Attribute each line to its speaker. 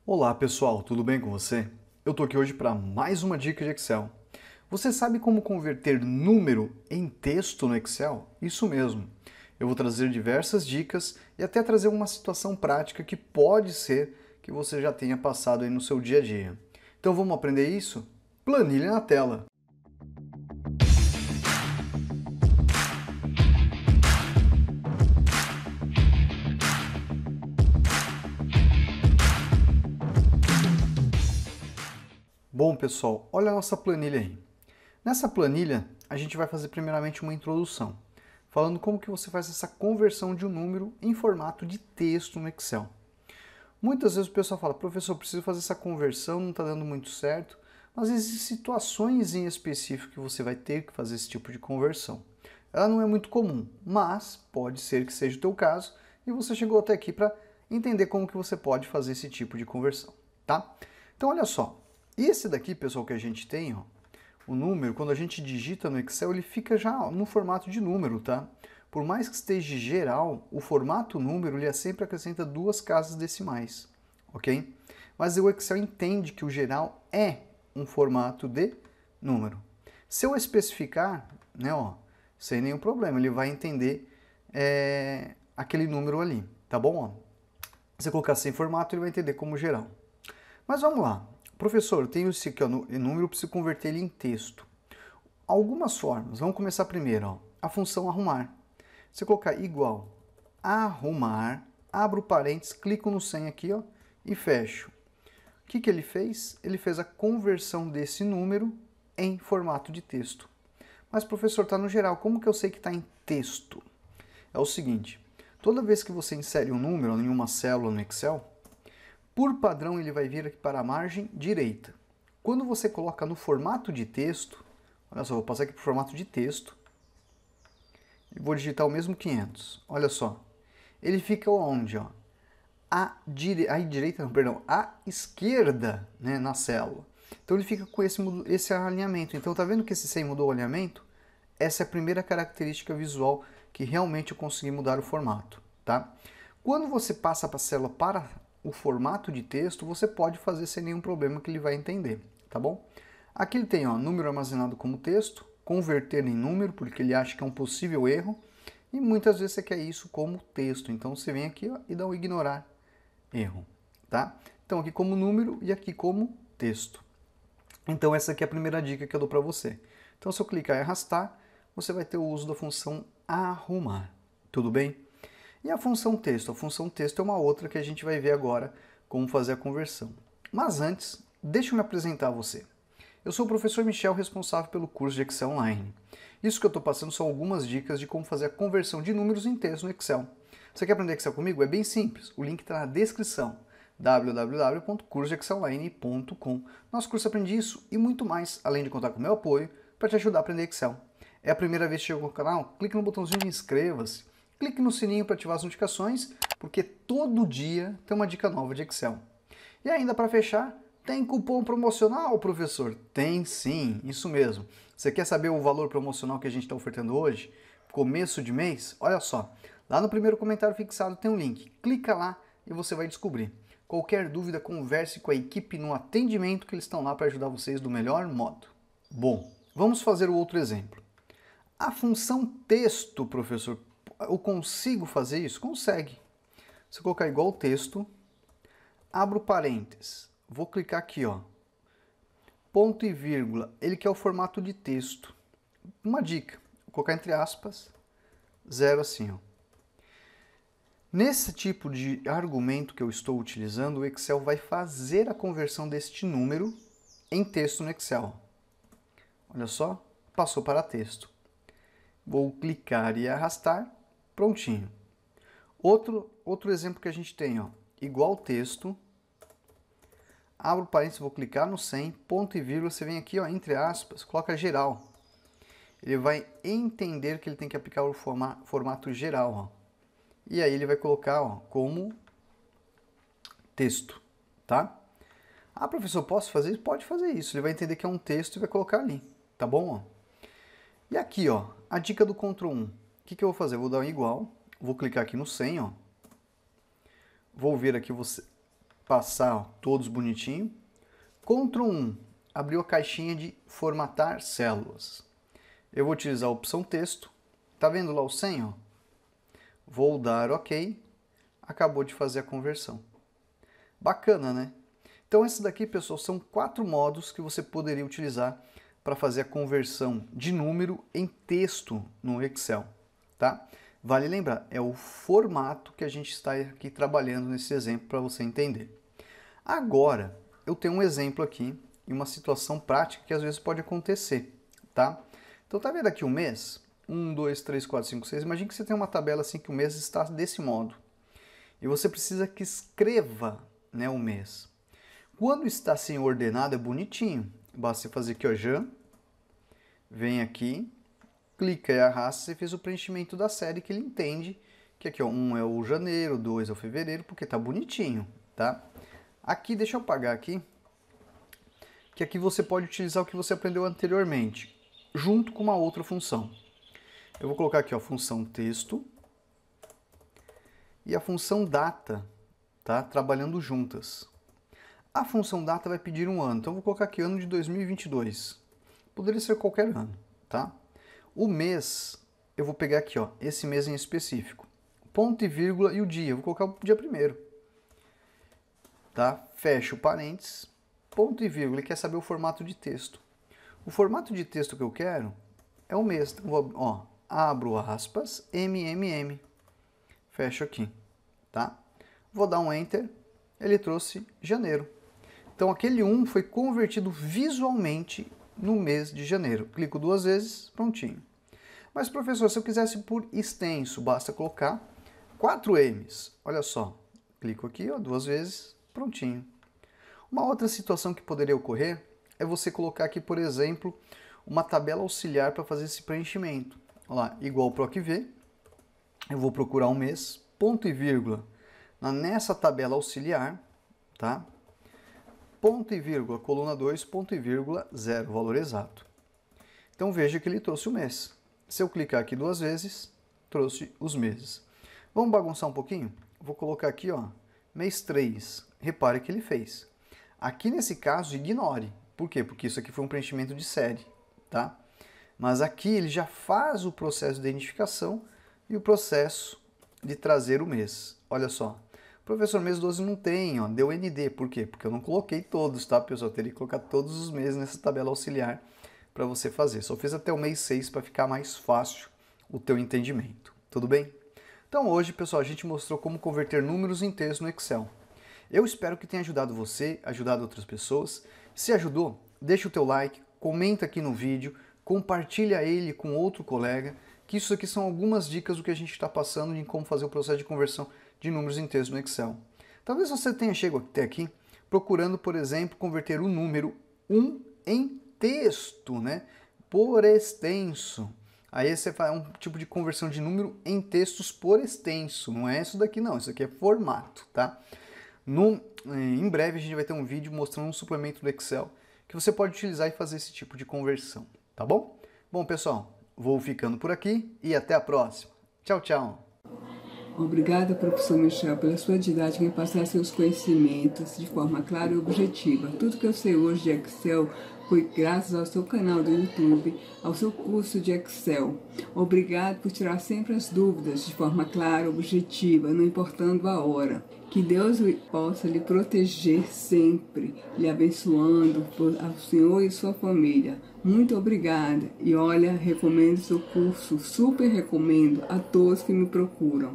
Speaker 1: Olá pessoal, tudo bem com você? Eu tô aqui hoje para mais uma dica de Excel. Você sabe como converter número em texto no Excel? Isso mesmo. Eu vou trazer diversas dicas e até trazer uma situação prática que pode ser que você já tenha passado aí no seu dia a dia. Então vamos aprender isso? Planilha na tela. Bom pessoal, olha a nossa planilha aí. Nessa planilha, a gente vai fazer primeiramente uma introdução, falando como que você faz essa conversão de um número em formato de texto no Excel. Muitas vezes o pessoal fala, professor, eu preciso fazer essa conversão, não está dando muito certo, mas existem situações em específico que você vai ter que fazer esse tipo de conversão. Ela não é muito comum, mas pode ser que seja o teu caso e você chegou até aqui para entender como que você pode fazer esse tipo de conversão, tá? Então olha só, esse daqui, pessoal, que a gente tem, ó, o número, quando a gente digita no Excel, ele fica já no formato de número, tá? Por mais que esteja geral, o formato número ele sempre acrescenta duas casas decimais, ok? Mas o Excel entende que o geral é um formato de número. Se eu especificar, né, ó, sem nenhum problema, ele vai entender aquele número ali, tá bom? Ó? Se eu colocar sem formato, ele vai entender como geral. Mas vamos lá. Professor, eu tenho esse aqui, ó, número, eu preciso converter ele em texto. Algumas formas. Vamos começar primeiro. Ó. A função arrumar. Se eu colocar igual arrumar, abro parênteses, clico no 100 aqui, ó, e fecho. O que ele fez? Ele fez a conversão desse número em formato de texto. Mas, professor, está no geral. Como que eu sei que está em texto? É o seguinte. Toda vez que você insere um número em uma célula no Excel, por padrão, ele vai vir aqui para a margem direita. Quando você coloca no formato de texto, olha só, vou passar aqui para o formato de texto e vou digitar o mesmo 500. Olha só, ele fica onde? Ó? À direita, não, perdão, à esquerda, né, na célula. Então ele fica com esse alinhamento. Então tá vendo que esse 100 mudou o alinhamento? Essa é a primeira característica visual que realmente eu consegui mudar o formato, tá? Quando você passa para a célula para o formato de texto, você pode fazer sem nenhum problema que ele vai entender, tá bom? Aqui ele tem, ó, número armazenado como texto, converter em número, porque ele acha que é um possível erro, e muitas vezes você quer isso como texto, então você vem aqui, ó, e dá um ignorar erro, tá? Então aqui como número e aqui como texto. Então essa aqui é a primeira dica que eu dou para você. Então se eu clicar e arrastar, você vai ter o uso da função arrumar, tudo bem? E a função texto? A função texto é uma outra que a gente vai ver agora como fazer a conversão. Mas antes, deixa eu me apresentar a você. Eu sou o professor Michel, responsável pelo curso de Excel Online. Isso que eu estou passando são algumas dicas de como fazer a conversão de números em texto no Excel. Você quer aprender Excel comigo? É bem simples. O link está na descrição. www.cursoexcelonline.com. Nosso curso aprende isso e muito mais, além de contar com o meu apoio para te ajudar a aprender Excel. É a primeira vez que chegou no canal? Clique no botãozinho de inscreva-se. Clique no sininho para ativar as notificações, porque todo dia tem uma dica nova de Excel. E ainda para fechar, tem cupom promocional, professor? Tem sim, isso mesmo. Você quer saber o valor promocional que a gente está ofertando hoje? Começo de mês? Olha só, lá no primeiro comentário fixado tem um link. Clica lá e você vai descobrir. Qualquer dúvida, converse com a equipe no atendimento que eles estão lá para ajudar vocês do melhor modo. Bom, vamos fazer o outro exemplo. A função texto, professor, eu consigo fazer isso? Consegue. Se eu colocar igual texto, abro parênteses, vou clicar aqui, ó, ponto e vírgula, ele quer o formato de texto. Uma dica, vou colocar entre aspas, 0 assim, ó. Nesse tipo de argumento que eu estou utilizando, o Excel vai fazer a conversão deste número em texto no Excel. Olha só, passou para texto. Vou clicar e arrastar, prontinho. Outro exemplo que a gente tem, ó, igual texto, abro parênteses, vou clicar no 100, ponto e vírgula, você vem aqui, ó, entre aspas, coloca geral. Ele vai entender que ele tem que aplicar o formato geral, ó. E aí ele vai colocar, ó, como texto, tá? Ah, professor, posso fazer isso? Pode fazer isso. Ele vai entender que é um texto e vai colocar ali, tá bom? Ó? E aqui, ó, a dica do Ctrl 1. O que eu vou fazer? Eu vou dar um igual, vou clicar aqui no 100, ó. Vou vir aqui, passar, ó, todos bonitinho. Ctrl 1, abriu a caixinha de formatar células. Eu vou utilizar a opção texto. Tá vendo lá o 100, ó? Vou dar OK. Acabou de fazer a conversão. Bacana, né? Então esses daqui, pessoal, são 4 modos que você poderia utilizar para fazer a conversão de número em texto no Excel, tá? Vale lembrar, é o formato que a gente está aqui trabalhando nesse exemplo para você entender. Agora, eu tenho um exemplo aqui e uma situação prática que às vezes pode acontecer, tá? Então tá vendo aqui o mês? 1, 2, 3, 4, 5, 6. Imagine que você tem uma tabela assim que o mês está desse modo. E você precisa que escreva, né, o mês. Quando está assim ordenado, é bonitinho. Basta você fazer aqui, ó, Jan. Vem aqui, clica e arrasta, você fez o preenchimento da série que ele entende que aqui, ó, 1 é o janeiro, 2 é o fevereiro, porque tá bonitinho, tá? Aqui, deixa eu apagar aqui, que aqui você pode utilizar o que você aprendeu anteriormente, junto com uma outra função. Eu vou colocar aqui, ó, função texto e a função data, tá? Trabalhando juntas. A função data vai pedir um ano, então eu vou colocar aqui ano de 2022. Poderia ser qualquer ano, tá? O mês, eu vou pegar aqui, ó, esse mês em específico. Ponto e vírgula e o dia, eu vou colocar o dia 1º. Tá? Fecho o parênteses, ponto e vírgula, ele quer saber o formato de texto. O formato de texto que eu quero é o mês. Então, vou, ó, abro aspas, MMM. Fecho aqui, tá? Vou dar um Enter, ele trouxe janeiro. Então aquele 1 foi convertido visualmente no mês de janeiro. Clico 2 vezes, prontinho. Mas professor, se eu quisesse por extenso, basta colocar 4 M's. Olha só, clico aqui, ó, 2 vezes, prontinho. Uma outra situação que poderia ocorrer é você colocar aqui, por exemplo, uma tabela auxiliar para fazer esse preenchimento. Olha lá, igual PROC V, eu vou procurar um mês, ponto e vírgula, nessa tabela auxiliar, tá? Ponto e vírgula, coluna 2, ponto e vírgula, 0, valor exato. Então veja que ele trouxe o mês. Se eu clicar aqui 2 vezes, trouxe os meses. Vamos bagunçar um pouquinho? Vou colocar aqui, ó, mês 3. Repare que ele fez. Aqui nesse caso, ignore. Por quê? Porque isso aqui foi um preenchimento de série, tá? Mas aqui ele já faz o processo de identificação e o processo de trazer o mês. Olha só. Professor, mês 12 não tem, ó, deu ND. Por quê? Porque eu não coloquei todos, tá, pessoal? Eu teria que colocar todos os meses nessa tabela auxiliar para você fazer. Só fiz até o mês 6 para ficar mais fácil o teu entendimento. Tudo bem? Então hoje, pessoal, a gente mostrou como converter números em texto no Excel. Eu espero que tenha ajudado você, ajudado outras pessoas. Se ajudou, deixa o teu like, comenta aqui no vídeo, compartilha ele com outro colega, que isso aqui são algumas dicas do que a gente está passando em como fazer o processo de conversão de números em texto no Excel. Talvez você tenha chegado até aqui procurando, por exemplo, converter o número 1 em texto, né? Por extenso. Aí você faz um tipo de conversão de número em textos por extenso. Não é isso daqui não, isso aqui é formato, tá? Em breve a gente vai ter um vídeo mostrando um suplemento do Excel que você pode utilizar e fazer esse tipo de conversão, tá bom? Bom, pessoal, vou ficando por aqui e até a próxima. Tchau, tchau!
Speaker 2: Obrigada, professor Michel, pela sua didática em passar seus conhecimentos de forma clara e objetiva. Tudo que eu sei hoje de Excel foi graças ao seu canal do YouTube, ao seu curso de Excel. Obrigado por tirar sempre as dúvidas de forma clara e objetiva, não importando a hora. Que Deus possa lhe proteger sempre, lhe abençoando ao senhor e sua família. Muito obrigada. E olha, recomendo seu curso, super recomendo a todos que me procuram.